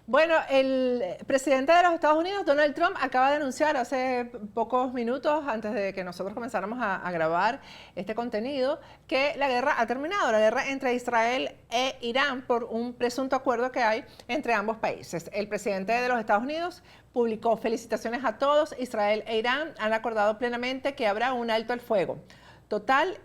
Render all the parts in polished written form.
Bueno, el presidente de los Estados Unidos, Donald Trump, acaba de anunciar hace pocos minutos, antes de que nosotros comenzáramos a grabar este contenido, que la guerra ha terminado, la guerra entre Israel e Irán por un presunto acuerdo que hay entre ambos países. El presidente de los Estados Unidos publicó: felicitaciones a todos, Israel e Irán han acordado plenamente que habrá un alto al fuego. Total,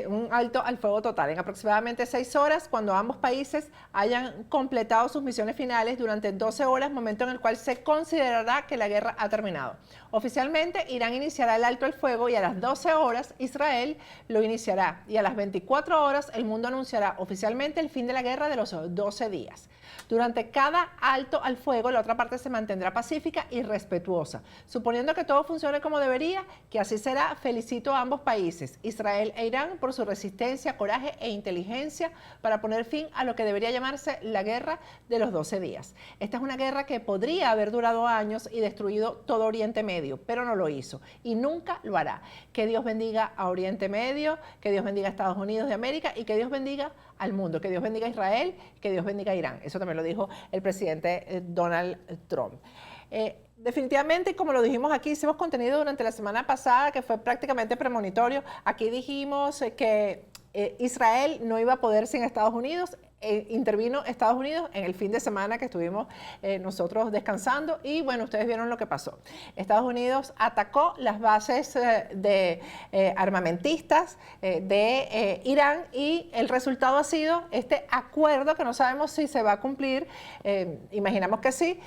un alto al fuego total en aproximadamente 6 horas, cuando ambos países hayan completado sus misiones finales durante 12 horas, momento en el cual se considerará que la guerra ha terminado. Oficialmente, Irán iniciará el alto al fuego y a las 12 horas Israel lo iniciará. Y a las 24 horas el mundo anunciará oficialmente el fin de la guerra de los 12 días. Durante cada alto al fuego, la otra parte se mantendrá pacífica y respetuosa. Suponiendo que todo funcione como debería, que así será, felicito a ambos países, Israel e Irán, por su resistencia, coraje e inteligencia para poner fin a lo que debería llamarse la guerra de los 12 días. Esta es una guerra que podría haber durado años y destruido todo Oriente Medio, pero no lo hizo y nunca lo hará. Que Dios bendiga a Oriente Medio, que Dios bendiga a Estados Unidos de América y que Dios bendiga al mundo, que Dios bendiga a Israel, que Dios bendiga a Irán. Eso también lo dijo el presidente Donald Trump. Definitivamente, como lo dijimos aquí, hicimos contenido durante la semana pasada que fue prácticamente premonitorio. Aquí dijimos que Israel no iba a poder sin Estados Unidos. Intervino Estados Unidos en el fin de semana que estuvimos nosotros descansando y bueno, ustedes vieron lo que pasó. Estados Unidos atacó las bases de armamentistas de Irán y el resultado ha sido este acuerdo que no sabemos si se va a cumplir, imaginamos que sí,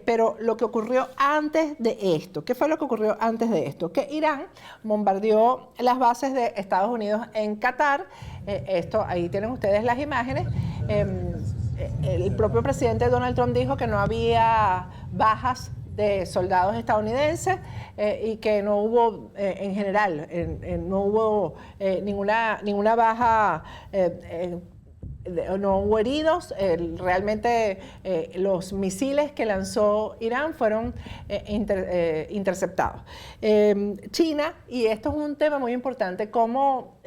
pero lo que ocurrió antes de esto, ¿qué fue lo que ocurrió antes de esto? Que Irán bombardeó las bases de Estados Unidos en Qatar. Ahí tienen ustedes las imágenes. El propio presidente Donald Trump dijo que no había bajas de soldados estadounidenses y que no hubo, en general, no hubo ninguna baja, no hubo heridos. Realmente los misiles que lanzó Irán fueron interceptados. China, y esto es un tema muy importante, cómo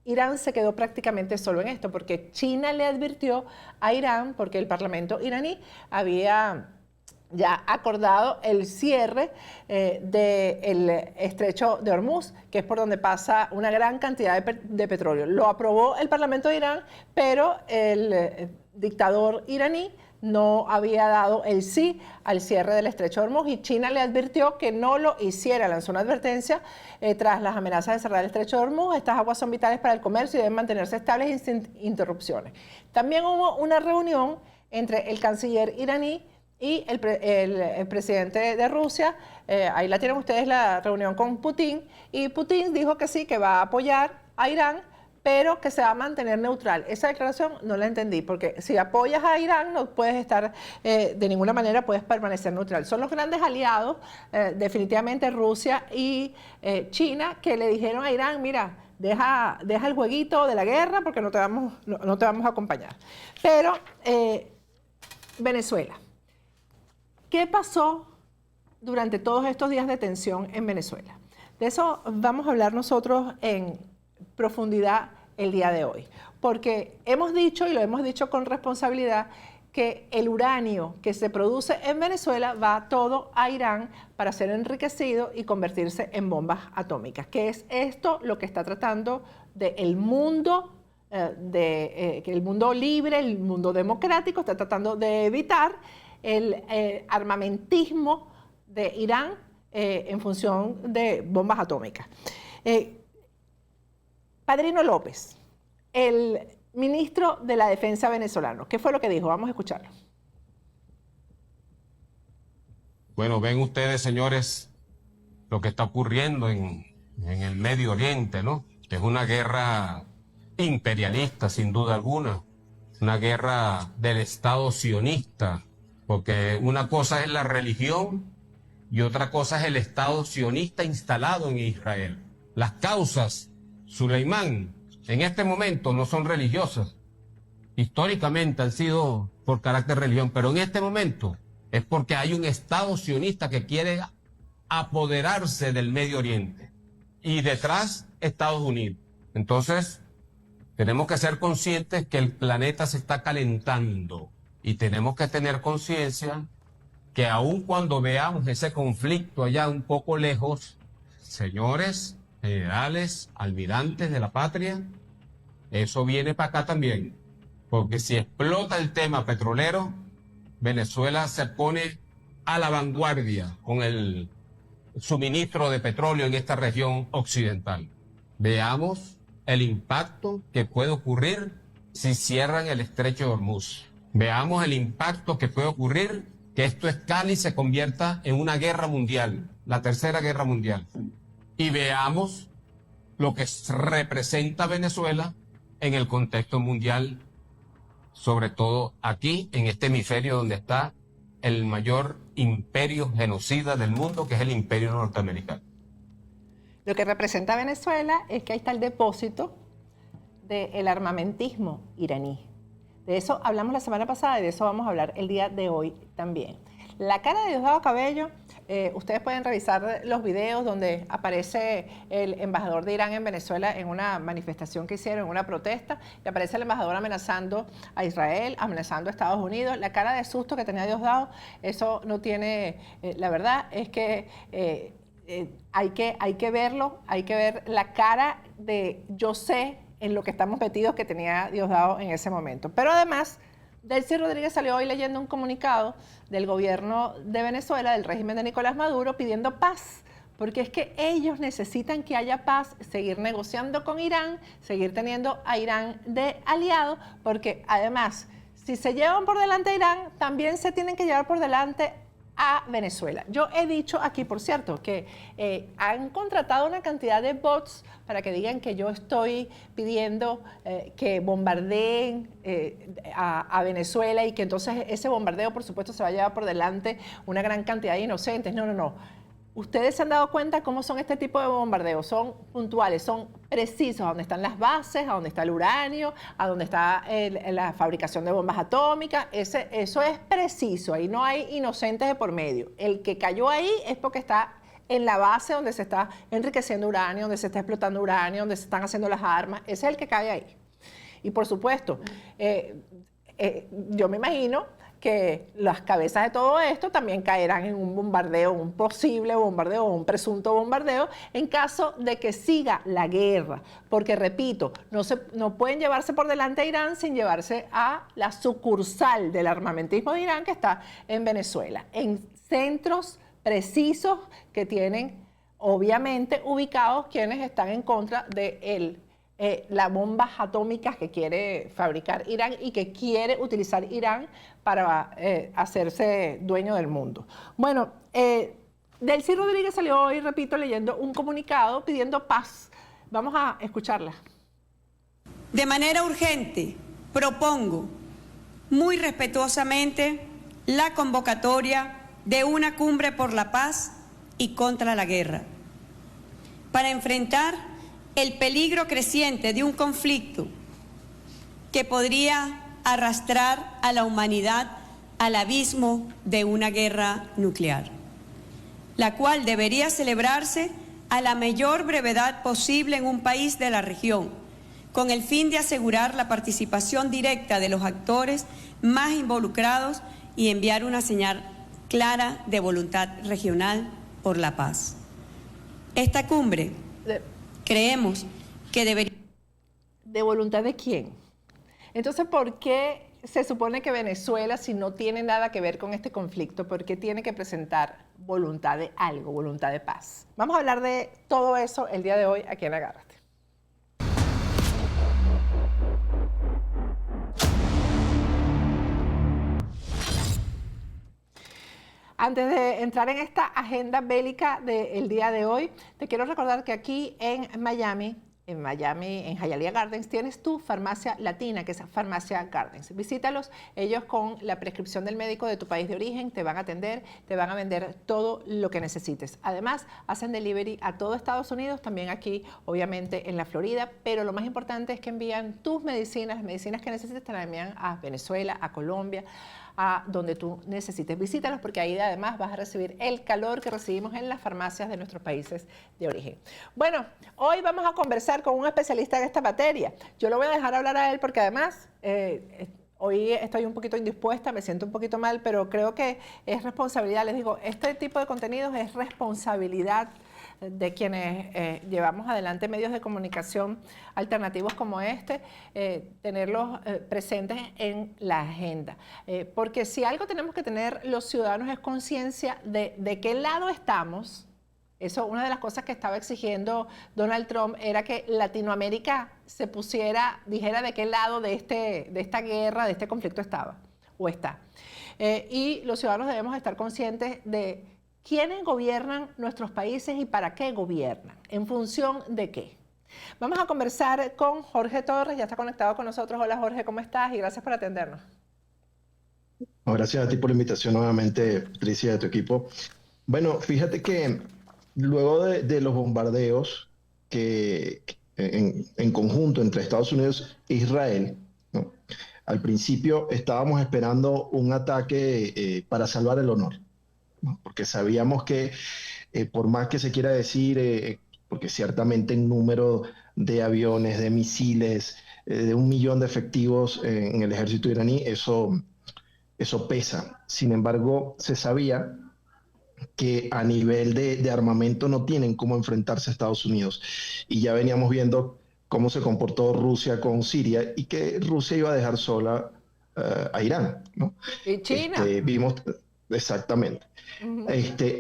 Irán se quedó prácticamente solo en esto, porque China le advirtió a Irán, porque el Parlamento iraní había ya acordado el cierre del estrecho de Hormuz, que es por donde pasa una gran cantidad de petróleo. Lo aprobó el Parlamento de Irán, pero el dictador iraní no había dado el sí al cierre del estrecho de Hormuz y China le advirtió que no lo hiciera. Lanzó una advertencia tras las amenazas de cerrar el estrecho de Hormuz. Estas aguas son vitales para el comercio y deben mantenerse estables y sin interrupciones. También hubo una reunión entre el canciller iraní y el presidente de Rusia. Ahí la tienen ustedes, la reunión con Putin, y Putin dijo que sí, que va a apoyar a Irán, pero que se va a mantener neutral. Esa declaración no la entendí, porque si apoyas a Irán no puedes estar, de ninguna manera puedes permanecer neutral. Son los grandes aliados, definitivamente Rusia y China, que le dijeron a Irán: mira, deja el jueguito de la guerra porque no te vamos a acompañar. Pero Venezuela. ¿Qué pasó durante todos estos días de tensión en Venezuela? De eso vamos a hablar nosotros en profundidad el día de hoy, porque hemos dicho, y lo hemos dicho con responsabilidad, que el uranio que se produce en Venezuela va todo a Irán para ser enriquecido y convertirse en bombas atómicas, que es esto lo que está tratando el mundo, que el mundo libre, el mundo democrático, está tratando de evitar el armamentismo de Irán en función de bombas atómicas. Padrino López, el ministro de la Defensa venezolano, ¿qué fue lo que dijo? Vamos a escucharlo. Bueno, ven ustedes, señores, lo que está ocurriendo en el Medio Oriente, ¿no? Es una guerra imperialista, sin duda alguna, una guerra del Estado sionista, porque una cosa es la religión y otra cosa es el Estado sionista instalado en Israel. Las causas, Suleimán, en este momento no son religiosas. Históricamente han sido por carácter religión, pero en este momento es porque hay un Estado sionista que quiere apoderarse del Medio Oriente. Y detrás, Estados Unidos. Entonces, tenemos que ser conscientes que el planeta se está calentando. Y tenemos que tener conciencia que aun cuando veamos ese conflicto allá un poco lejos, señores generales, almirantes de la patria, eso viene para acá también. Porque si explota el tema petrolero, Venezuela se pone a la vanguardia con el suministro de petróleo en esta región occidental. Veamos el impacto que puede ocurrir si cierran el estrecho de Hormuz. Veamos el impacto que puede ocurrir que esto escale y se convierta en una guerra mundial, la tercera guerra mundial. Y veamos lo que representa Venezuela en el contexto mundial, sobre todo aquí, en este hemisferio donde está el mayor imperio genocida del mundo, que es el imperio norteamericano. Lo que representa Venezuela es que ahí está el depósito del armamentismo iraní. De eso hablamos la semana pasada y de eso vamos a hablar el día de hoy también. La cara de Diosdado Cabello, ustedes pueden revisar los videos donde aparece el embajador de Irán en Venezuela en una manifestación que hicieron, en una protesta, y aparece el embajador amenazando a Israel, amenazando a Estados Unidos. La cara de susto que tenía Diosdado, eso no tiene, la verdad es que hay que verlo, hay que ver la cara de yo sé en lo que estamos metidos que tenía Diosdado en ese momento. Pero además, Delcy Rodríguez salió hoy leyendo un comunicado del gobierno de Venezuela, del régimen de Nicolás Maduro, pidiendo paz, porque es que ellos necesitan que haya paz, seguir negociando con Irán, seguir teniendo a Irán de aliado, porque además, si se llevan por delante a Irán, también se tienen que llevar por delante a Venezuela. Yo he dicho aquí, por cierto, que han contratado una cantidad de bots para que digan que yo estoy pidiendo que bombardeen a Venezuela y que entonces ese bombardeo, por supuesto, se va a llevar por delante una gran cantidad de inocentes. No, no, no. Ustedes se han dado cuenta cómo son este tipo de bombardeos. Son puntuales, son precisos, a dónde están las bases, a dónde está el uranio, a dónde está la fabricación de bombas atómicas. Eso es preciso, ahí no hay inocentes de por medio. El que cayó ahí es porque está en la base donde se está enriqueciendo uranio, donde se está explotando uranio, donde se están haciendo las armas. Ese es el que cae ahí. Y por supuesto, yo me imagino que las cabezas de todo esto también caerán en un bombardeo, un posible bombardeo o un presunto bombardeo en caso de que siga la guerra. Porque, repito, no pueden llevarse por delante a Irán sin llevarse a la sucursal del armamentismo de Irán que está en Venezuela, en centros precisos que tienen, obviamente, ubicados quienes están en contra de las bombas atómicas que quiere fabricar Irán y que quiere utilizar Irán para hacerse dueño del mundo. Bueno, Delcy Rodríguez salió hoy, repito, leyendo un comunicado pidiendo paz. Vamos a escucharla. De manera urgente, propongo muy respetuosamente la convocatoria de una cumbre por la paz y contra la guerra, para enfrentar el peligro creciente de un conflicto que podría arrastrar a la humanidad al abismo de una guerra nuclear, la cual debería celebrarse a la mayor brevedad posible en un país de la región, con el fin de asegurar la participación directa de los actores más involucrados y enviar una señal clara de voluntad regional por la paz. Esta cumbre creemos que debería... ¿De voluntad de quién? Entonces, ¿por qué se supone que Venezuela, si no tiene nada que ver con este conflicto, por qué tiene que presentar voluntad de algo, voluntad de paz? Vamos a hablar de todo eso el día de hoy aquí en Agárrate. Antes de entrar en esta agenda bélica del día de hoy, te quiero recordar que aquí en Miami, en Hialeah Gardens, tienes tu farmacia latina, que es Farmacia Gardens. Visítalos, ellos con la prescripción del médico de tu país de origen te van a atender, te van a vender todo lo que necesites. Además, hacen delivery a todo Estados Unidos, también aquí, obviamente, en la Florida, pero lo más importante es que envían tus medicinas, las medicinas que necesites, te las envían a Venezuela, a Colombia, a donde tú necesites. Visítalos porque ahí además vas a recibir el calor que recibimos en las farmacias de nuestros países de origen. Bueno, hoy vamos a conversar con un especialista en esta materia. Yo lo voy a dejar hablar a él porque además hoy estoy un poquito indispuesta, me siento un poquito mal, pero creo que es responsabilidad. Les digo, este tipo de contenidos es responsabilidad de quienes llevamos adelante medios de comunicación alternativos como este, tenerlos presentes en la agenda. Porque si algo tenemos que tener los ciudadanos es conciencia de qué lado estamos. Eso, una de las cosas que estaba exigiendo Donald Trump era que Latinoamérica se pusiera, dijera de qué lado de esta guerra, de este conflicto estaba o está. Y los ciudadanos debemos estar conscientes de quiénes gobiernan nuestros países y para qué gobiernan, en función de qué. Vamos a conversar con Jorge Torres, ya está conectado con nosotros. Hola Jorge, ¿cómo estás? Y gracias por atendernos. Gracias a ti por la invitación nuevamente, Patricia, de tu equipo. Bueno, fíjate que luego de los bombardeos en conjunto entre Estados Unidos e Israel, ¿no? Al principio estábamos esperando un ataque para salvar el honor, ¿no? Porque sabíamos que por más que se quiera decir, porque ciertamente en número de aviones, de misiles, de 1 millón de efectivos en el ejército iraní, eso pesa. Sin embargo, se sabía que a nivel de armamento no tienen cómo enfrentarse a Estados Unidos. Y ya veníamos viendo cómo se comportó Rusia con Siria y que Rusia iba a dejar sola a Irán, ¿no? ¿Y China? Vimos exactamente.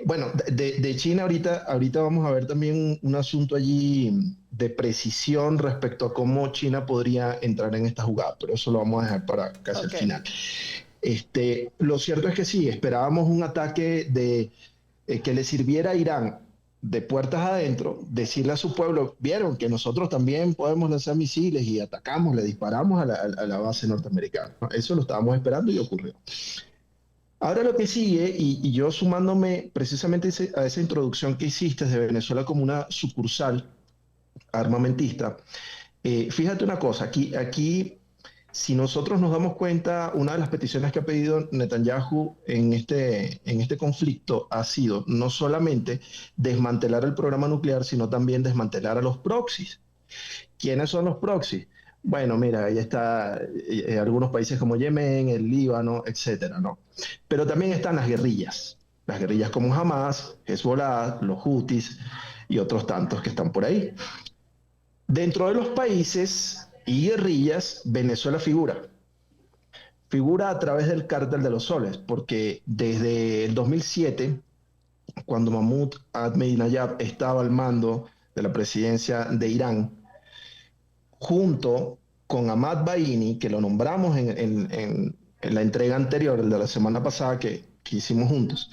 Bueno, de China ahorita vamos a ver también un asunto allí de precisión respecto a cómo China podría entrar en esta jugada, pero eso lo vamos a dejar para casi el final. Lo cierto es que sí, esperábamos un ataque que le sirviera a Irán de puertas adentro, decirle a su pueblo, vieron que nosotros también podemos lanzar misiles y atacamos, le disparamos a la base norteamericana. Eso lo estábamos esperando y ocurrió. Ahora lo que sigue, y yo sumándome precisamente a esa introducción que hiciste de Venezuela como una sucursal armamentista, fíjate una cosa, aquí si nosotros nos damos cuenta, una de las peticiones que ha pedido Netanyahu en este conflicto ha sido no solamente desmantelar el programa nuclear, sino también desmantelar a los proxies. ¿Quiénes son los proxies? Bueno, mira, ahí está algunos países como Yemen, el Líbano, etcétera, ¿no? Pero también están las guerrillas como Hamas, Hezbollah, los Houthis y otros tantos que están por ahí. Dentro de los países y guerrillas, Venezuela figura a través del Cártel de los Soles, porque desde el 2007, cuando Mahmoud Ahmadinejad estaba al mando de la presidencia de Irán, junto con Ahmad Baini, que lo nombramos en la entrega anterior, el de la semana pasada que hicimos juntos,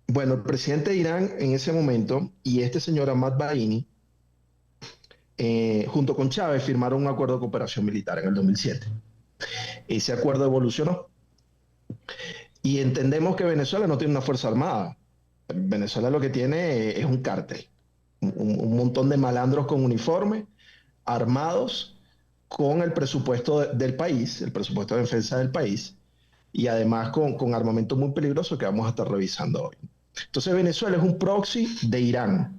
bueno, el presidente de Irán en ese momento y este señor Ahmad Baini, junto con Chávez, firmaron un acuerdo de cooperación militar en el 2007. Ese acuerdo evolucionó. Y entendemos que Venezuela no tiene una fuerza armada. Venezuela lo que tiene es un cártel. Un montón de malandros con uniforme, armados, con el presupuesto del país, el presupuesto de defensa del país, y además con armamento muy peligroso que vamos a estar revisando hoy. Entonces Venezuela es un proxy de Irán.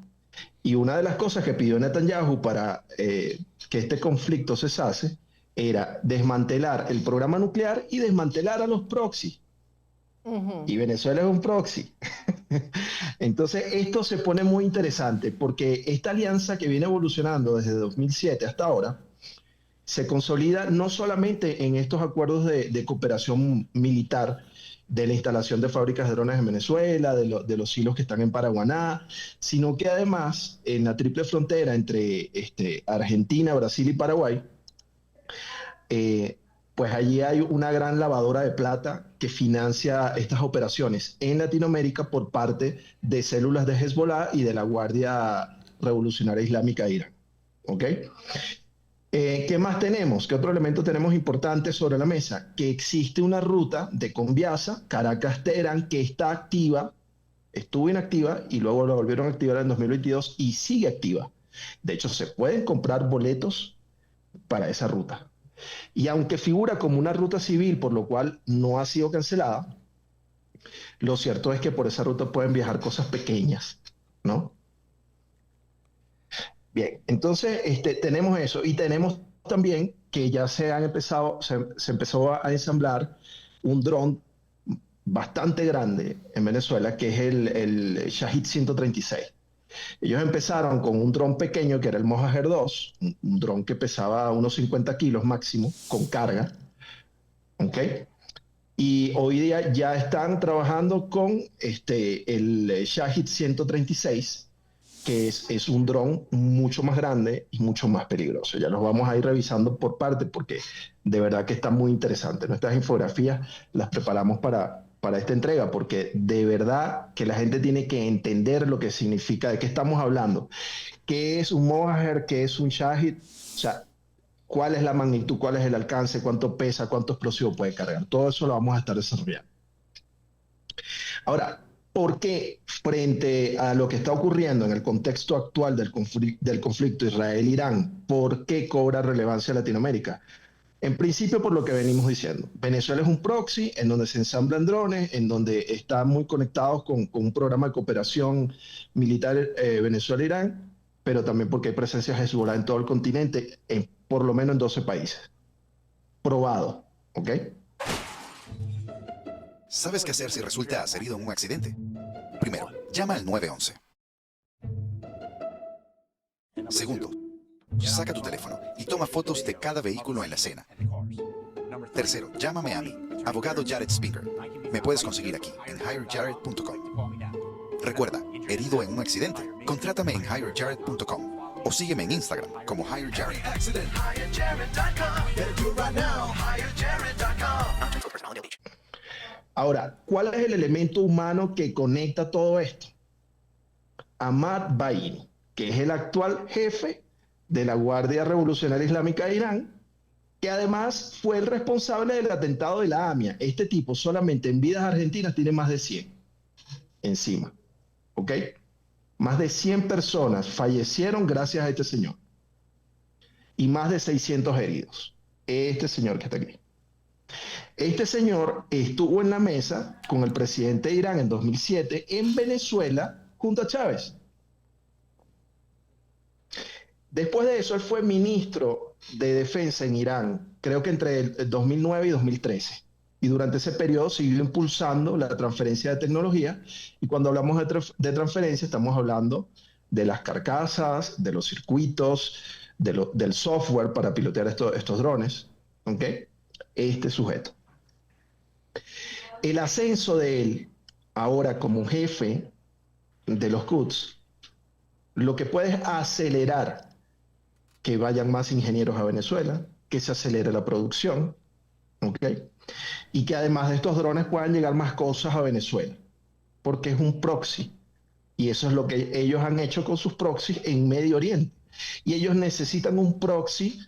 Y una de las cosas que pidió Netanyahu para que este conflicto cesase era desmantelar el programa nuclear y desmantelar a los proxies. Y Venezuela es un proxy. Entonces esto se pone muy interesante porque esta alianza que viene evolucionando desde 2007 hasta ahora se consolida no solamente en estos acuerdos de cooperación militar, de la instalación de fábricas de drones en Venezuela, de los silos que están en Paraguaná, sino que además en la triple frontera entre Argentina, Brasil y Paraguay, pues allí hay una gran lavadora de plata que financia estas operaciones en Latinoamérica por parte de células de Hezbollah y de la Guardia Revolucionaria Islámica de Irán. ¿Ok? ¿Qué más tenemos? ¿Qué otro elemento tenemos importante sobre la mesa? Que existe una ruta de Conviasa, Caracas-Teherán, que está activa, estuvo inactiva y luego la volvieron a activar en 2022 y sigue activa. De hecho, se pueden comprar boletos para esa ruta. Y aunque figura como una ruta civil, por lo cual no ha sido cancelada, lo cierto es que por esa ruta pueden viajar cosas pequeñas, ¿no? Bien, entonces tenemos eso y tenemos también que ya se empezó a ensamblar un dron bastante grande en Venezuela, que es el Shahid 136. Ellos empezaron con un dron pequeño, que era el Mojager 2, un dron que pesaba unos 50 kilos máximo, con carga, ¿ok? Y hoy día ya están trabajando con el Shahid 136, que es un dron mucho más grande y mucho más peligroso. Ya los vamos a ir revisando por parte, porque de verdad que está muy interesante. Nuestras infografías las preparamos para esta entrega, porque de verdad que la gente tiene que entender lo que significa, de qué estamos hablando, qué es un Mojager, qué es un Shahid, o sea, cuál es la magnitud, cuál es el alcance, cuánto pesa, cuánto explosivo puede cargar. Todo eso lo vamos a estar desarrollando. Ahora, ¿por qué frente a lo que está ocurriendo en el contexto actual del conflicto Israel-Irán, por qué cobra relevancia Latinoamérica? En principio, por lo que venimos diciendo. Venezuela es un proxy en donde se ensamblan drones, en donde están muy conectados con un programa de cooperación militar Venezuela-Irán, pero también porque hay presencia de Hezbollah en todo el continente, por lo menos en 12 países. Probado, ¿ok? ¿Sabes qué hacer si resultas herido en un accidente? Primero, llama al 911. Segundo, saca tu teléfono y toma fotos de cada vehículo en la escena. Tercero, llámame a mí, abogado Jared Spinger. Me puedes conseguir aquí, en hirejared.com. Recuerda, herido en un accidente, contrátame en hirejared.com o sígueme en Instagram como hirejared. Ahora, ¿cuál es el elemento humano que conecta todo esto? Ahmad Baini, que es el actual jefe de la Guardia Revolucionaria Islámica de Irán, que además fue el responsable del atentado de la AMIA. Este tipo solamente en vidas argentinas tiene más de 100 encima, ¿ok? Más de 100 personas fallecieron gracias a este señor y más de 600 heridos. Este señor que está aquí. Este señor estuvo en la mesa con el presidente de Irán en 2007 en Venezuela junto a Chávez. Después de eso, él fue ministro de Defensa en Irán, creo que entre el 2009 y 2013. Y durante ese periodo siguió impulsando la transferencia de tecnología. Y cuando hablamos de transferencia, estamos hablando de las carcasas, de los circuitos, del software para pilotear estos drones. ¿Ok? Este sujeto. El ascenso de él, ahora como jefe de los Quds, lo que puede es acelerar que vayan más ingenieros a Venezuela, que se acelere la producción, ¿ok? Y que además de estos drones puedan llegar más cosas a Venezuela, porque es un proxy. Y eso es lo que ellos han hecho con sus proxies en Medio Oriente. Y ellos necesitan un proxy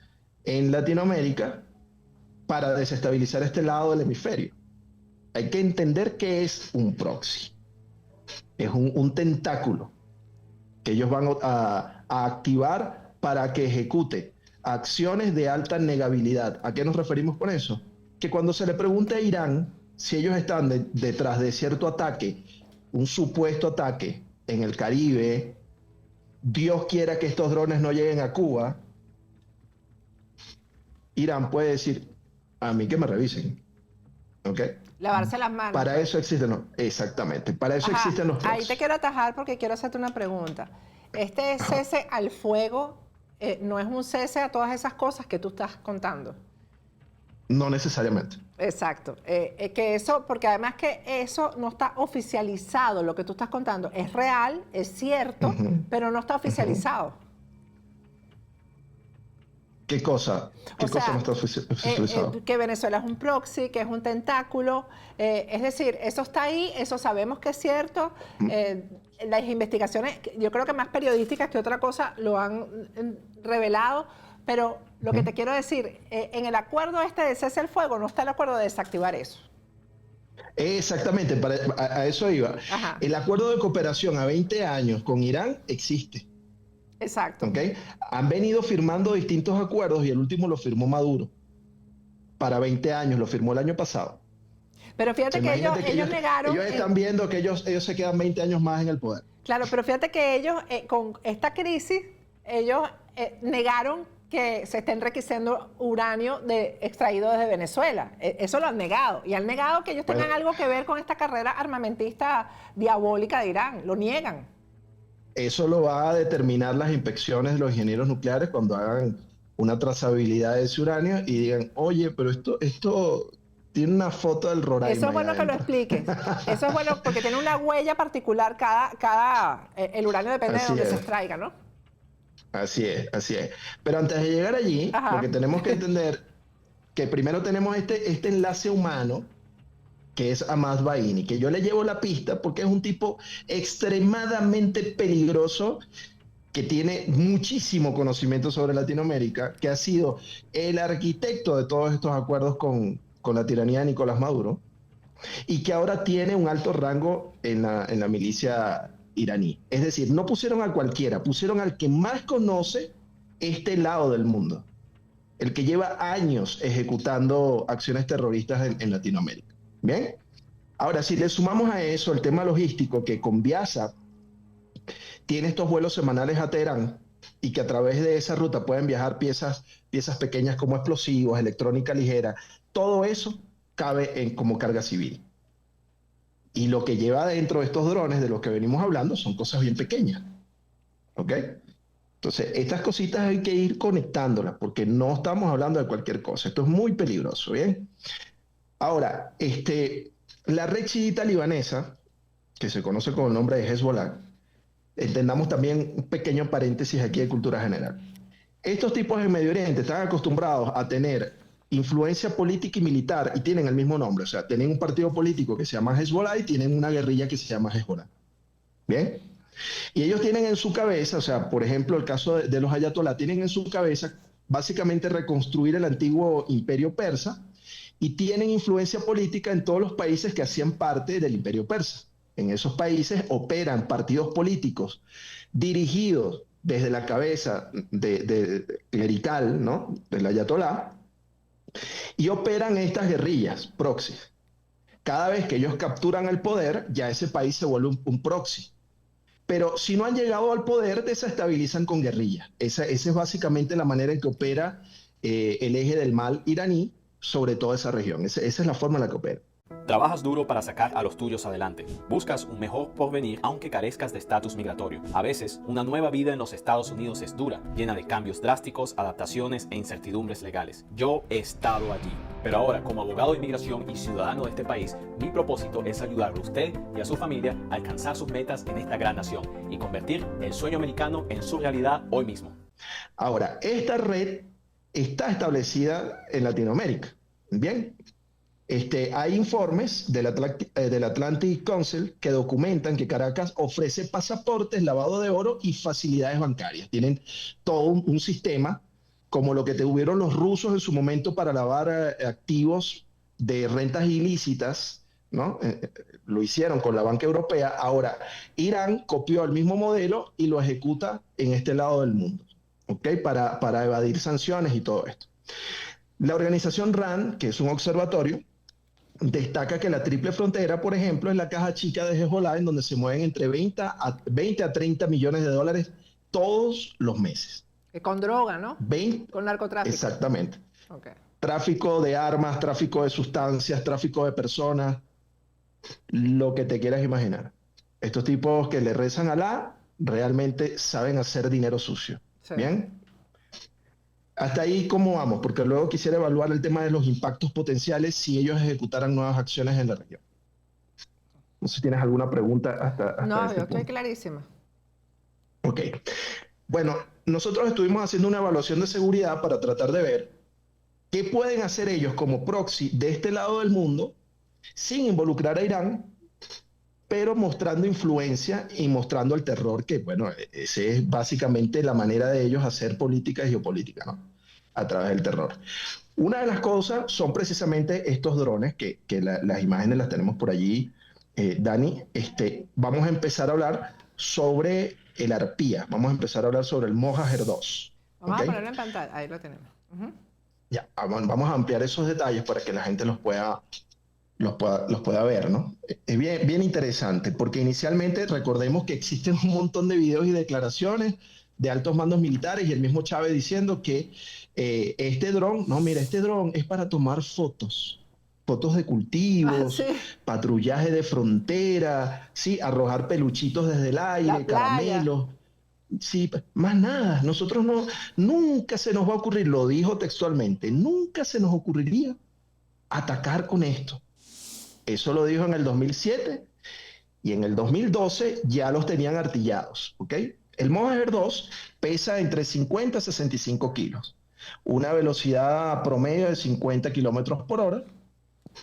en Latinoamérica para desestabilizar este lado del hemisferio. Hay que entender qué es un proxy. Es un tentáculo que ellos van a activar para que ejecute acciones de alta negabilidad. ¿A qué nos referimos con eso? Que cuando se le pregunte a Irán si ellos están detrás de cierto ataque, un supuesto ataque en el Caribe, Dios quiera que estos drones no lleguen a Cuba, Irán puede decir, a mí que me revisen. ¿Ok? Lavarse las manos. Para eso existen exactamente, para eso existen los proxies. Ahí te quiero atajar porque quiero hacerte una pregunta. Este cese al fuego no es un cese a todas esas cosas que tú estás contando. No necesariamente. Exacto. Que eso, porque además que eso no está oficializado, lo que tú estás contando es real, es cierto, pero no está oficializado. ¿Qué cosa? ¿Qué cosa no está oficializado? Que Venezuela es un proxy, que es un tentáculo. Es decir, eso está ahí, eso sabemos que es cierto. Las investigaciones, yo creo que más periodísticas que otra cosa, lo han revelado. Pero lo que te quiero decir, en el acuerdo de cese al fuego no está el acuerdo de desactivar eso. Exactamente, a eso iba. Ajá. El acuerdo de cooperación a 20 años con Irán existe. Exacto. ¿Okay? Han venido firmando distintos acuerdos y el último lo firmó Maduro. Para 20 años, lo firmó el año pasado. Pero fíjate que ellos negaron... Ellos están viendo que ellos se quedan 20 años más en el poder. Claro, pero fíjate que ellos, con esta crisis, ellos negaron que se está enriqueciendo uranio extraído desde Venezuela. Eso lo han negado. Y han negado que ellos tengan algo que ver con esta carrera armamentista diabólica de Irán. Lo niegan. Eso lo va a determinar las inspecciones de los ingenieros nucleares cuando hagan una trazabilidad de ese uranio y digan, oye, pero esto tiene una foto del Roraima. Eso es bueno que lo expliques. Eso es bueno porque tiene una huella particular el uranio depende de donde se extraiga, ¿no? Así es, así es. Pero antes de llegar allí, lo que tenemos que entender que primero tenemos este enlace humano, que es Ahmad Baini, que yo le llevo la pista porque es un tipo extremadamente peligroso que tiene muchísimo conocimiento sobre Latinoamérica, que ha sido el arquitecto de todos estos acuerdos con la tiranía de Nicolás Maduro y que ahora tiene un alto rango en la milicia iraní. Es decir, no pusieron a cualquiera, pusieron al que más conoce este lado del mundo, el que lleva años ejecutando acciones terroristas en Latinoamérica. Bien, ahora si le sumamos a eso el tema logístico, que con Viasat tiene estos vuelos semanales a Teherán y que a través de esa ruta pueden viajar piezas pequeñas como explosivos, electrónica ligera, todo eso cabe como carga civil. Y lo que lleva dentro de estos drones de los que venimos hablando son cosas bien pequeñas. ¿Ok? Entonces, estas cositas hay que ir conectándolas porque no estamos hablando de cualquier cosa. Esto es muy peligroso, ¿bien? Ahora, la red chiita libanesa, que se conoce con el nombre de Hezbollah, entendamos también un pequeño paréntesis aquí de cultura general. Estos tipos en Medio Oriente están acostumbrados a tener influencia política y militar y tienen el mismo nombre. O sea, tienen un partido político que se llama Hezbollah y tienen una guerrilla que se llama Hezbollah. ¿Bien? Y ellos tienen en su cabeza, o sea, por ejemplo, el caso de los ayatolá, tienen en su cabeza básicamente reconstruir el antiguo imperio persa y tienen influencia política en todos los países que hacían parte del imperio persa. En esos países operan partidos políticos dirigidos desde la cabeza clerical, ¿no?, del ayatolá, y operan estas guerrillas proxy. Cada vez que ellos capturan el poder, ya ese país se vuelve un proxy. Pero si no han llegado al poder, desestabilizan con guerrillas. Esa es básicamente la manera en que opera el eje del mal iraní sobre toda esa región. Esa es la forma en la que opera. Trabajas duro para sacar a los tuyos adelante. Buscas un mejor porvenir aunque carezcas de estatus migratorio. A veces, una nueva vida en los Estados Unidos es dura, llena de cambios drásticos, adaptaciones e incertidumbres legales. Yo he estado allí. Pero ahora, como abogado de inmigración y ciudadano de este país, mi propósito es ayudarle a usted y a su familia a alcanzar sus metas en esta gran nación y convertir el sueño americano en su realidad hoy mismo. Ahora, esta red está establecida en Latinoamérica. Bien. Hay informes del Atlantic Council que documentan que Caracas ofrece pasaportes, lavado de oro y facilidades bancarias. Tienen todo un sistema como lo que tuvieron los rusos en su momento para lavar activos de rentas ilícitas, ¿no? Lo hicieron con la banca europea. Ahora, Irán copió el mismo modelo y lo ejecuta en este lado del mundo, ¿ok? Para evadir sanciones y todo esto. La organización RAND, que es un observatorio, destaca que la triple frontera, por ejemplo, es la caja chica de Hezbollah, en donde se mueven entre 20 a 30 millones de dólares todos los meses. Con droga, ¿no? Con narcotráfico. Exactamente. Okay. Tráfico de armas, tráfico de sustancias, tráfico de personas, lo que te quieras imaginar. Estos tipos que le rezan a Alá realmente saben hacer dinero sucio. Sí. ¿Bien? Hasta ahí, ¿cómo vamos? Porque luego quisiera evaluar el tema de los impactos potenciales si ellos ejecutaran nuevas acciones en la región. No sé si tienes alguna pregunta hasta no, este yo punto. estoy clarísima. Ok. Bueno, nosotros estuvimos haciendo una evaluación de seguridad para tratar de ver qué pueden hacer ellos como proxy de este lado del mundo sin involucrar a Irán, pero mostrando influencia y mostrando el terror, que bueno, esa es básicamente la manera de ellos hacer política y geopolítica, ¿no? A través del terror. Una de las cosas son precisamente estos drones, que las imágenes las tenemos por allí, Dani. Vamos a empezar a hablar sobre el Arpía, vamos a empezar a hablar sobre el Mojajer 2. Vamos ¿Okay? a ponerlo en pantalla, ahí lo tenemos. Ya, vamos a ampliar esos detalles para que la gente los pueda ver, ¿no? Es bien interesante, porque inicialmente recordemos que existen un montón de videos y declaraciones de altos mandos militares y el mismo Chávez diciendo que este dron, no, mira, este dron es para tomar fotos de cultivos, Sí. patrullaje de frontera, sí, arrojar peluchitos desde el La aire, playa. caramelos. Sí, más nada. Nosotros no, nunca se nos va a ocurrir, lo dijo textualmente, nunca se nos ocurriría atacar con esto. Eso lo dijo en el 2007 y en el 2012 ya los tenían artillados, ¿ok? El Mohajer 2 pesa entre 50 y 65 kilos, una velocidad promedio de 50 kilómetros por hora,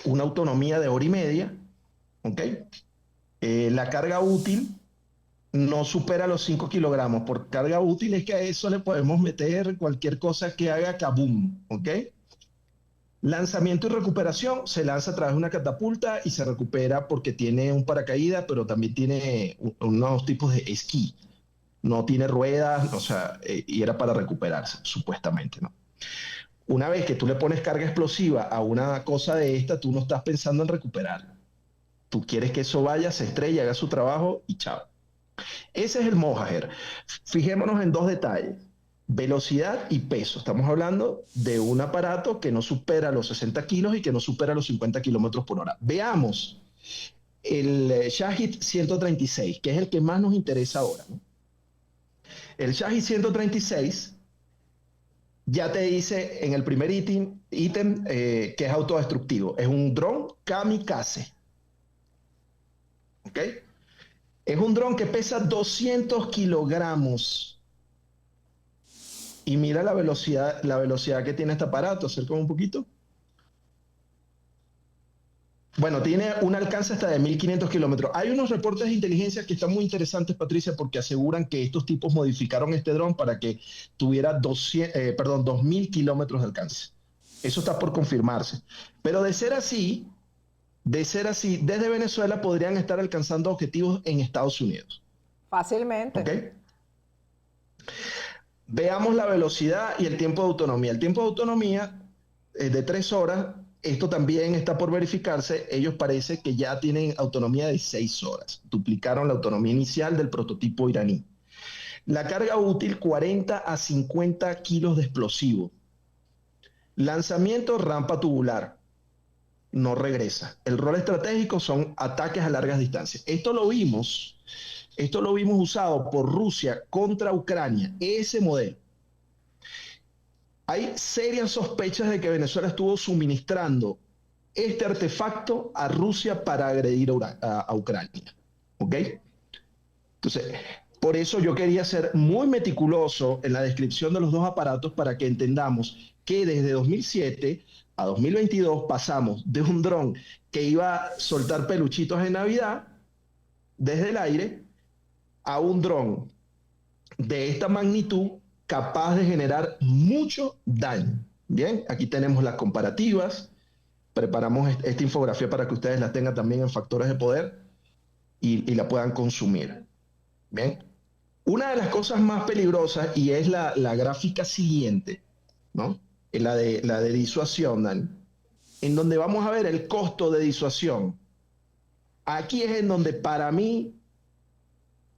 una autonomía de hora y media, ¿ok? La carga útil no supera los 5 kilogramos. Por carga útil es que a eso le podemos meter cualquier cosa que haga kaboom, ¿ok? Lanzamiento y recuperación, se lanza a través de una catapulta y se recupera porque tiene un paracaídas, pero también tiene unos tipos de esquí. No tiene ruedas, o sea, y era para recuperarse, supuestamente, ¿no? Una vez que tú le pones carga explosiva a una cosa de esta, tú no estás pensando en recuperar. Tú quieres que eso vaya, se estrelle, haga su trabajo y chao. Ese es el Mohajer. Fijémonos en dos detalles. Velocidad y peso. Estamos hablando de un aparato que no supera los 60 kilos y que no supera los 50 kilómetros por hora. Veamos el Shahid 136, que es el que más nos interesa ahora, ¿no? El Shahid 136 ya te dice en el primer ítem que es autodestructivo. Es un dron kamikaze. ¿Ok? Es un dron que pesa 200 kilogramos. Y mira la velocidad que tiene este aparato. Acércame un poquito. Bueno, tiene un alcance hasta de 1.500 kilómetros. Hay unos reportes de inteligencia que están muy interesantes, Patricia, porque aseguran que estos tipos modificaron este dron para que tuviera 2.000 kilómetros de alcance. Eso está por confirmarse. Pero de ser así, desde Venezuela podrían estar alcanzando objetivos en Estados Unidos. Fácilmente. ¿Ok? Veamos la velocidad y el tiempo de autonomía. El tiempo de autonomía es de 3 horas. Esto también está por verificarse. Ellos parece que ya tienen autonomía de 6 horas. Duplicaron la autonomía inicial del prototipo iraní. La carga útil, 40 a 50 kilos de explosivo. Lanzamiento, rampa tubular. No regresa. El rol estratégico son ataques a largas distancias. Esto lo vimos usado por Rusia contra Ucrania, ese modelo. Hay serias sospechas de que Venezuela estuvo suministrando este artefacto a Rusia para agredir a Ucrania. ¿Ok? Entonces, por eso yo quería ser muy meticuloso en la descripción de los dos aparatos para que entendamos que desde 2007 a 2022 pasamos de un dron que iba a soltar peluchitos en Navidad desde el aire a un dron de esta magnitud capaz de generar mucho daño. Bien, aquí tenemos las comparativas. Preparamos esta infografía para que ustedes la tengan también en Factores de Poder y la puedan consumir. Bien, una de las cosas más peligrosas, y es la gráfica siguiente, ¿no? La de disuasión, Dan, en donde vamos a ver el costo de disuasión. Aquí es en donde para mí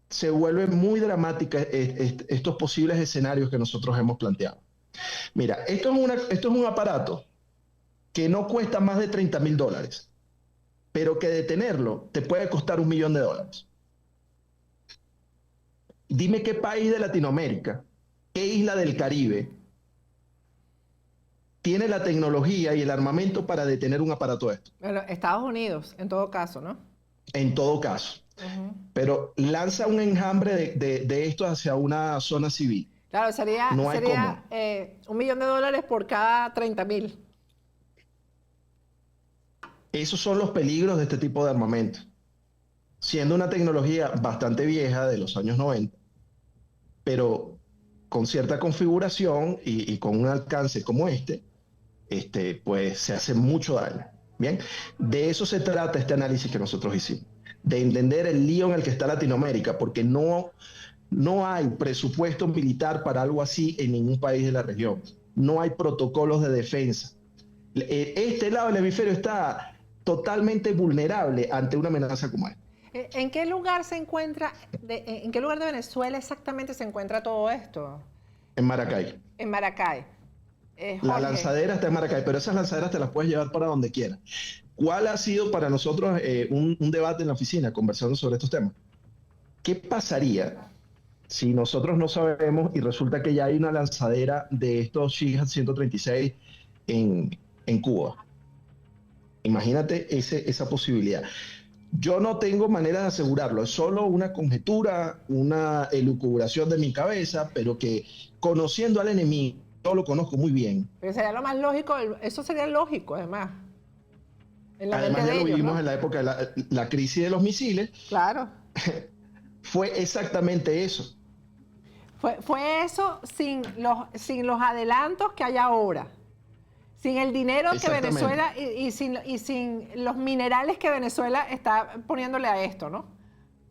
se vuelve muy dramática estos posibles escenarios que nosotros hemos planteado. Mira, esto es un aparato que no cuesta más de $30,000, pero que detenerlo te puede costar $1 millón. Dime qué país de Latinoamérica, qué isla del Caribe tiene la tecnología y el armamento para detener un aparato de esto. Bueno, Estados Unidos, en todo caso, ¿no? En todo caso. Pero lanza un enjambre de esto hacia una zona civil. Claro, sería $1 millón por cada 30,000. Esos son los peligros de este tipo de armamento. Siendo una tecnología bastante vieja, de los años 90, pero con cierta configuración y con un alcance como pues se hace mucho daño. Bien, de eso se trata este análisis que nosotros hicimos, de entender el lío en el que está Latinoamérica, porque no hay presupuesto militar para algo así en ningún país de la región. No hay protocolos de defensa. Este lado del hemisferio está totalmente vulnerable ante una amenaza como esta. ¿En qué lugar se encuentra, en qué lugar de Venezuela exactamente se encuentra todo esto? En Maracay. En Maracay. La Jorge. lanzadera está en Maracay, pero esas lanzaderas te las puedes llevar para donde quieras. ¿Cuál ha sido para nosotros un debate en la oficina conversando sobre estos temas? ¿Qué pasaría si nosotros no sabemos y resulta que ya hay una lanzadera de estos Shihad 136 en Cuba? Imagínate esa posibilidad. Yo no tengo manera de asegurarlo, es solo una conjetura, una elucubración de mi cabeza, pero que conociendo al enemigo, yo lo conozco muy bien. Pero sería lo más lógico, eso sería lógico, además. En la Además, mente ya de lo ellos, vivimos ¿no? en la época de la crisis de los misiles, Claro. fue exactamente eso. Fue eso sin los adelantos que hay ahora. Sin el dinero que Exactamente. Venezuela y sin los minerales que Venezuela está poniéndole a esto, ¿no?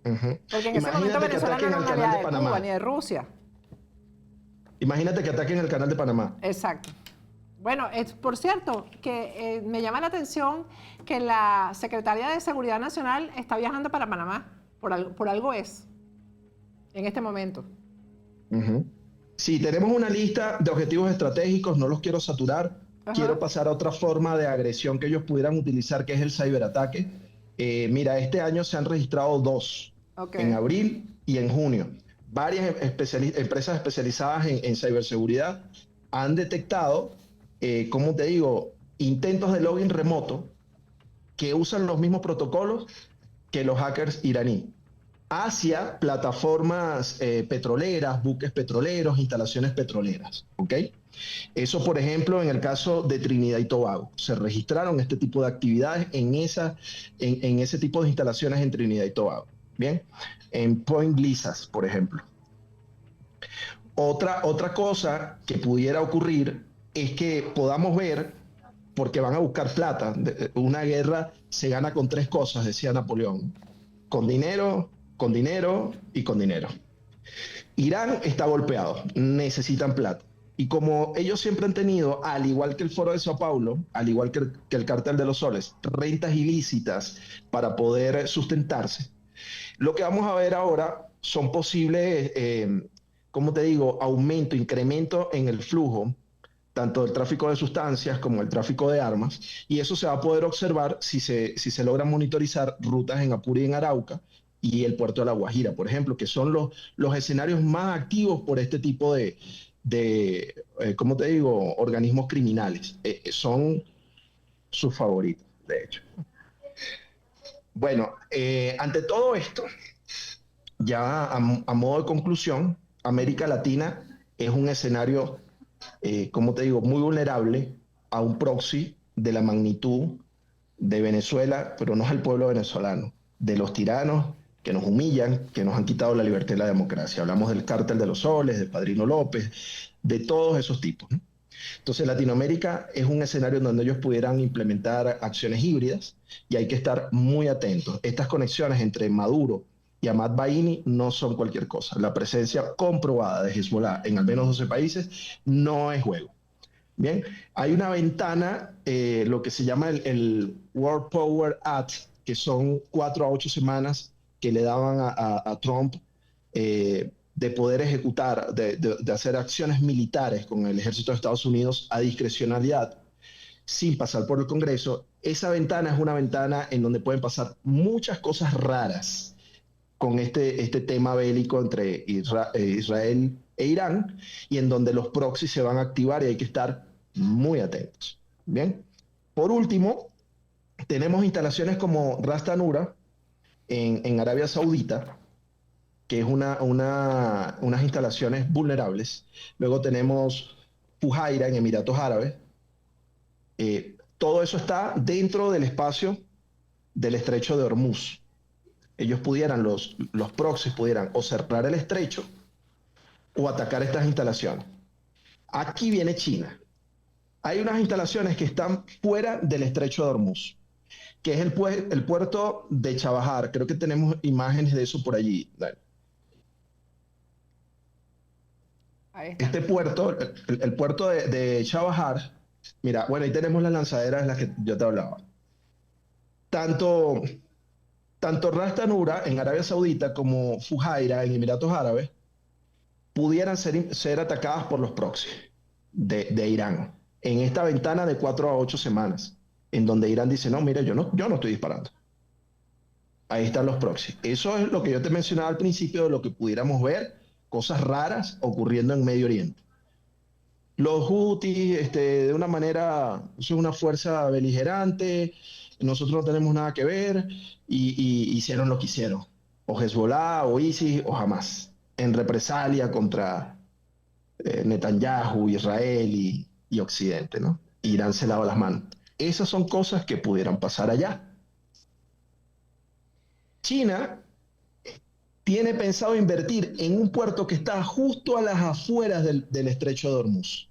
Ujú. Porque en ese momento Imagínate que Venezuela no ataquen era al una canal aliada de de Panamá. Cuba ni de Rusia. Imagínate que ataquen el canal de Panamá. Exacto. Bueno, por cierto, que me llama la atención que la Secretaría de Seguridad Nacional está viajando para Panamá. Por algo es, en este momento. Ujú. Sí, tenemos una lista de objetivos estratégicos, no los quiero saturar. Ajá. Quiero pasar a otra forma de agresión que ellos pudieran utilizar, que es el ciberataque. Mira, este año se han registrado 2, Ok. en abril y en junio. Varias empresas especializadas en ciberseguridad han detectado, como te digo, intentos de login remoto que usan los mismos protocolos que los hackers iraníes hacia plataformas petroleras, buques petroleros, instalaciones petroleras, ¿ok? Eso, por ejemplo, en el caso de Trinidad y Tobago. Se registraron este tipo de actividades en ese tipo de instalaciones en Trinidad y Tobago, ¿bien? En Point Lisas, por ejemplo. Otra cosa que pudiera ocurrir es que podamos ver, porque van a buscar plata, una guerra se gana con 3 cosas, decía Napoleón: con dinero y con dinero. Irán está golpeado, necesitan plata. Y como ellos siempre han tenido, al igual que el Foro de Sao Paulo, al igual que el Cártel de los Soles, rentas ilícitas para poder sustentarse, lo que vamos a ver ahora son posibles, como te digo, incremento en el flujo, tanto del tráfico de sustancias como el tráfico de armas, y eso se va a poder observar si se logran monitorizar rutas en Apure y en Arauca, y el puerto de La Guajira, por ejemplo, que son los escenarios más activos por este tipo de ¿cómo te digo?, organismos criminales. Son sus favoritos, de hecho. Bueno, ante todo esto, ya a modo de conclusión, América Latina es un escenario, como te digo, muy vulnerable a un proxy de la magnitud de Venezuela, pero no es el pueblo venezolano, de los tiranos que nos humillan, que nos han quitado la libertad y la democracia. Hablamos del Cártel de los Soles, del Padrino López, de todos esos tipos, ¿no? Entonces, Latinoamérica es un escenario en donde ellos pudieran implementar acciones híbridas y hay que estar muy atentos. Estas conexiones entre Maduro y Ahmad Baini no son cualquier cosa. La presencia comprobada de Hezbollah en al menos 12 países no es juego. Bien, hay una ventana, lo que se llama el World Power Act, que son 4 a 8 semanas que le daban a Trump de poder ejecutar, de hacer acciones militares con el ejército de Estados Unidos a discrecionalidad, sin pasar por el Congreso. Esa ventana es una ventana en donde pueden pasar muchas cosas raras con este tema bélico entre Israel e Irán, y en donde los proxies se van a activar y hay que estar muy atentos. Bien. Por último, tenemos instalaciones como Ras Tanura en Arabia Saudita, que es unas instalaciones vulnerables. Luego tenemos Fujairah en Emiratos Árabes. Todo eso está dentro del espacio del estrecho de Hormuz. Ellos pudieran, los proxies pudieran o cerrar el estrecho o atacar estas instalaciones. Aquí viene China. Hay unas instalaciones que están fuera del estrecho de Hormuz, que es el puerto de Chabahar. Creo que tenemos imágenes de eso por allí. Este puerto, el puerto de Chabahar, mira, bueno, ahí tenemos las lanzaderas de las que yo te hablaba. Tanto tanto Ras Tanura en Arabia Saudita como Fujairah en Emiratos Árabes pudieran ser atacadas por los proxies de Irán en esta ventana de 4 a 8 semanas, en donde Irán dice, no, mire, yo no estoy disparando. Ahí están los proxies. Eso es lo que yo te mencionaba al principio de lo que pudiéramos ver, cosas raras ocurriendo en Medio Oriente. Los Houthis, de una manera, eso es una fuerza beligerante, nosotros no tenemos nada que ver, y hicieron lo que hicieron. O Hezbollah, o ISIS, o Hamas, en represalia contra Netanyahu, Israel y Occidente, ¿no? Irán se lava las manos. Esas son cosas que pudieran pasar allá. China tiene pensado invertir en un puerto que está justo a las afueras del estrecho de Hormuz.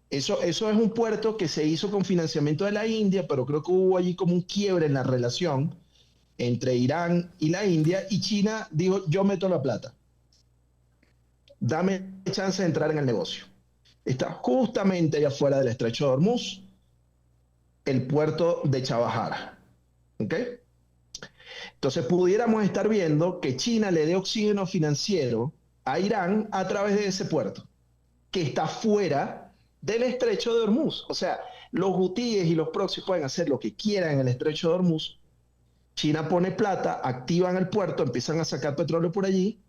Eso es un puerto que se hizo con financiamiento de la India, pero creo que hubo allí como un quiebre en la relación entre Irán y la India, y China dijo, yo meto la plata. Dame chance de entrar en el negocio. Está justamente allá afuera del estrecho de Hormuz, el puerto de Chabahar. ¿Ok? Entonces pudiéramos estar viendo que China le dé oxígeno financiero a Irán a través de ese puerto, que está fuera del estrecho de Hormuz. O sea, los hutíes y los proxies pueden hacer lo que quieran en el estrecho de Hormuz. China pone plata, activan el puerto, empiezan a sacar petróleo por allí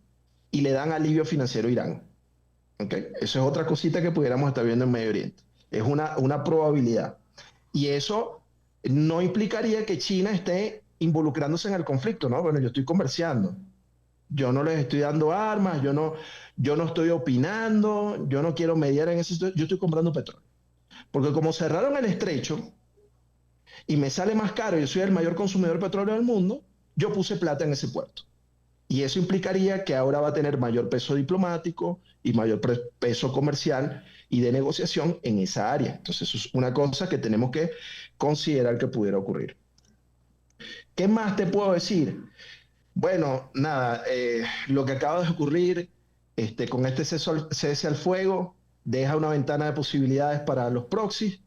y le dan alivio financiero a Irán. ¿Okay? Eso es otra cosita que pudiéramos estar viendo en Medio Oriente. Es una probabilidad. Y eso no implicaría que China esté involucrándose en el conflicto, ¿no? Bueno, yo estoy comerciando. Yo no les estoy dando armas, yo no estoy opinando, yo no quiero mediar en ese sitio, yo estoy comprando petróleo. Porque como cerraron el estrecho y me sale más caro, yo soy el mayor consumidor de petróleo del mundo, yo puse plata en ese puerto. Y eso implicaría que ahora va a tener mayor peso diplomático y mayor peso comercial y de negociación en esa área. Entonces eso es una cosa que tenemos que considerar que pudiera ocurrir. ¿Qué más te puedo decir? Bueno, nada, lo que acaba de ocurrir con este cese al fuego deja una ventana de posibilidades para los proxies.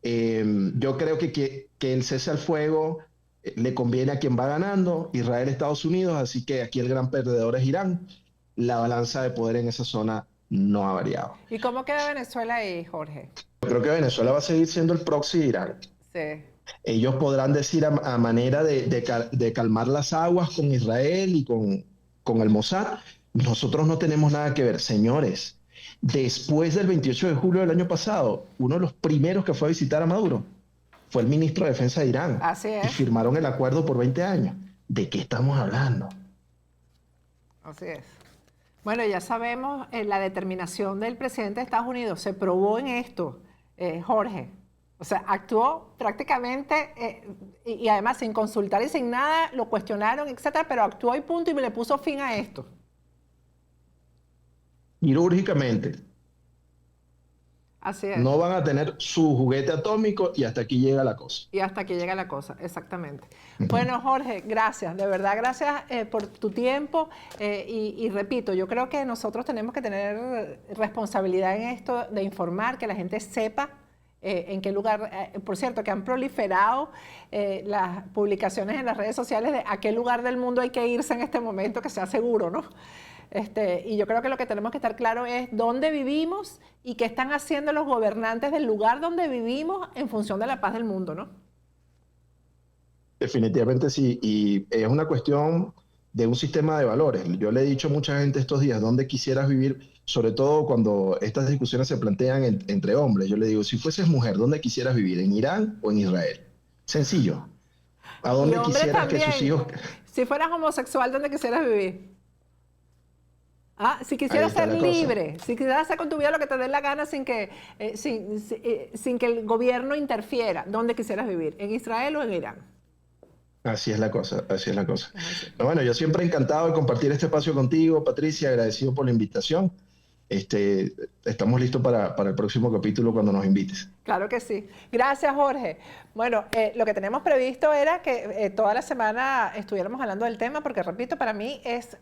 Yo creo que el cese al fuego le conviene a quien va ganando, Israel, Estados Unidos, así que aquí el gran perdedor es Irán. La balanza de poder en esa zona no ha variado. ¿Y cómo queda Venezuela ahí, Jorge? Yo creo que Venezuela va a seguir siendo el proxy de Irán. Sí. Ellos podrán decir a manera de calmar las aguas con Israel y con el Mossad. Nosotros no tenemos nada que ver, señores. Después del 28 de julio del año pasado, uno de los primeros que fue a visitar a Maduro fue el ministro de Defensa de Irán. Así es. Y firmaron el acuerdo por 20 años. ¿De qué estamos hablando? Así es. Bueno, ya sabemos la determinación del presidente de Estados Unidos. Se probó en esto, Jorge. O sea, actuó prácticamente y además sin consultar y sin nada, lo cuestionaron, etcétera, pero actuó y punto y le puso fin a esto. Quirúrgicamente. Así es. No van a tener su juguete atómico y hasta aquí llega la cosa. Y hasta aquí llega la cosa, exactamente. Bueno, Jorge, gracias, de verdad, gracias por tu tiempo. Y repito, yo creo que nosotros tenemos que tener responsabilidad en esto de informar, que la gente sepa en qué lugar, por cierto, que han proliferado las publicaciones en las redes sociales de a qué lugar del mundo hay que irse en este momento que sea seguro, ¿no? Y yo creo que lo que tenemos que estar claro es dónde vivimos y qué están haciendo los gobernantes del lugar donde vivimos en función de la paz del mundo, ¿no? Definitivamente sí, y es una cuestión de un sistema de valores. Yo le he dicho a mucha gente estos días, ¿dónde quisieras vivir? Sobre todo cuando estas discusiones se plantean entre hombres. Yo le digo, si fueses mujer, ¿dónde quisieras vivir? ¿En Irán o en Israel? Sencillo. ¿A dónde quisieras que sus hijos... Si fueras homosexual, ¿dónde quisieras vivir? Ah, si quisieras ser libre, si quisieras hacer con tu vida lo que te dé la gana sin que el gobierno interfiera, ¿dónde quisieras vivir? ¿En Israel o en Irán? Así es la cosa, así es la cosa. Bueno, yo siempre encantado de compartir este espacio contigo, Patricia, agradecido por la invitación. Estamos listos para el próximo capítulo cuando nos invites. Claro que sí. Gracias, Jorge. Bueno, lo que teníamos previsto era que toda la semana estuviéramos hablando del tema, porque repito, para mí es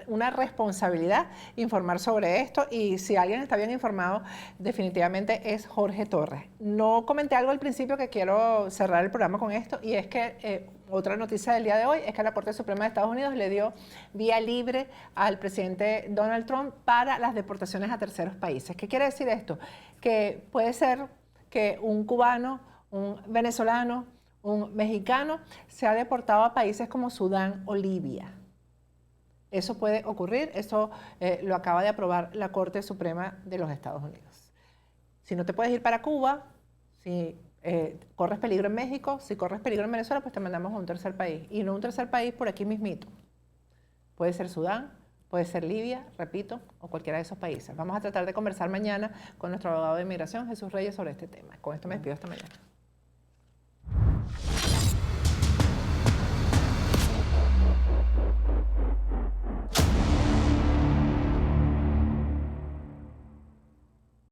una responsabilidad informar sobre esto, y si alguien está bien informado, definitivamente es Jorge Torres. No comenté algo al principio que quiero cerrar el programa con esto, y es que otra noticia del día de hoy es que la Corte Suprema de Estados Unidos le dio vía libre al presidente Donald Trump para las deportaciones a terceros países. ¿Qué quiere decir esto? Que puede ser que un cubano, un venezolano, un mexicano sea deportado a países como Sudán o Libia. Eso puede ocurrir, eso lo acaba de aprobar la Corte Suprema de los Estados Unidos. Si no te puedes ir para Cuba, si corres peligro en México, si corres peligro en Venezuela, pues te mandamos a un tercer país. Y no un tercer país por aquí mismito. Puede ser Sudán, puede ser Libia, repito, o cualquiera de esos países. Vamos a tratar de conversar mañana con nuestro abogado de inmigración, Jesús Reyes, sobre este tema. Con esto me despido hasta mañana.